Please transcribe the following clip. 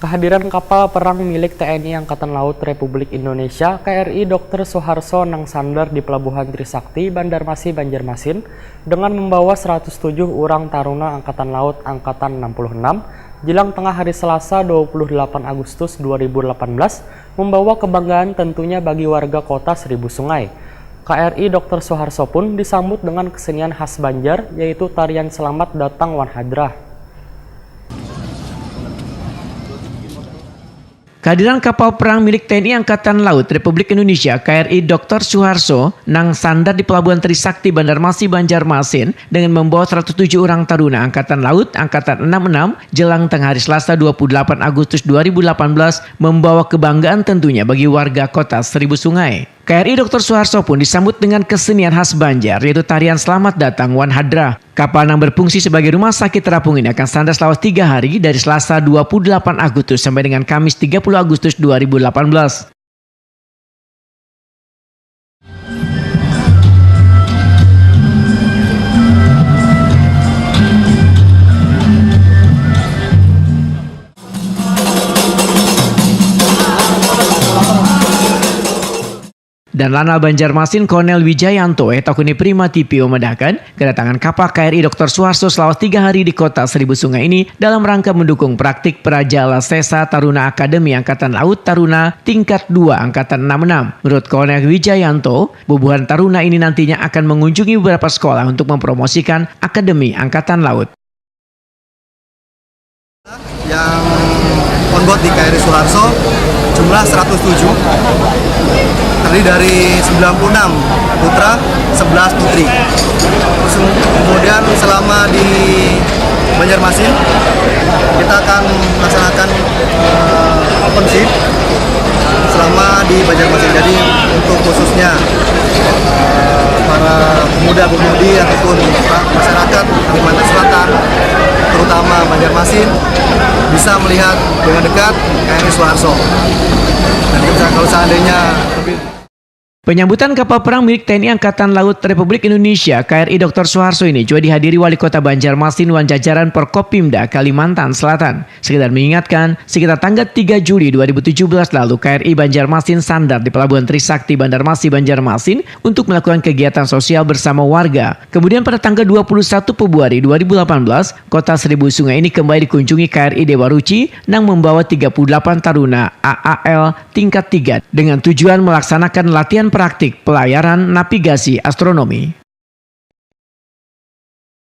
Kehadiran kapal perang milik TNI Angkatan Laut Republik Indonesia KRI Dr. Suharso Nangsandar di Pelabuhan Trisakti, Banjarmasin, Banjarmasin dengan membawa 107 orang taruna Angkatan Laut Angkatan 66 jelang tengah hari Selasa 28 Agustus 2018 membawa kebanggaan tentunya bagi warga kota Seribu Sungai. KRI Dr. Suharso pun disambut dengan kesenian khas Banjar yaitu tarian Selamat Datang Wan Hadrah. Kehadiran kapal perang milik TNI Angkatan Laut Republik Indonesia KRI Dr. Suharso Nangsandar di Pelabuhan Trisakti Banjarmasin, Banjarmasin dengan membawa 107 orang taruna Angkatan Laut Angkatan 66 jelang tengah hari Selasa 28 Agustus 2018 membawa kebanggaan tentunya bagi warga kota Seribu Sungai. KRI Dr. Suharso pun disambut dengan kesenian khas Banjar yaitu tarian Selamat Datang Wan Hadrah. Kapal yang berfungsi sebagai rumah sakit terapung ini akan standar selama 3 hari dari Selasa 28 Agustus sampai dengan Kamis 30 Agustus 2018. Dan Lanal Banjarmasin Kolonel Wijayanto Takuni Prima TPO memedahkan kedatangan kapal KRI Dr. Suharso selama 3 hari di kota Seribu Sungai ini dalam rangka mendukung praktik Prajala Sesa Taruna Akademi Angkatan Laut Taruna tingkat 2 Angkatan 66. Menurut Kolonel Wijayanto, bubuhan taruna ini nantinya akan mengunjungi beberapa sekolah untuk mempromosikan Akademi Angkatan Laut. Yang on board di KRI Suharso jumlah 107, terdiri dari 96 putra, 11 putri. Terus kemudian selama di Banjarmasin kita akan melaksanakan open shift selama di Banjarmasin. Jadi untuk khususnya para pemuda-pemudi ataupun masyarakat Kalimantan Selatan, terutama Banjarmasin, bisa melihat dengan dekat KRI Suharso. Dan kalau seandainya Penyambutan kapal perang milik TNI Angkatan Laut Republik Indonesia KRI Dr. Suharso ini juga dihadiri Wali Kota Banjarmasin wan jajaran Porkopimda Kalimantan Selatan. Sekedar mengingatkan, sekitar tanggal 3 Juli 2017 lalu KRI Banjarmasin sandar di Pelabuhan Trisakti Banjarmasin, Banjarmasin untuk melakukan kegiatan sosial bersama warga. Kemudian pada tanggal 21 Februari 2018, kota Seribu Sungai ini kembali dikunjungi KRI Dewa Ruci yang membawa 38 taruna AAL tingkat 3 dengan tujuan melaksanakan latihan praktik pelayaran navigasi astronomi.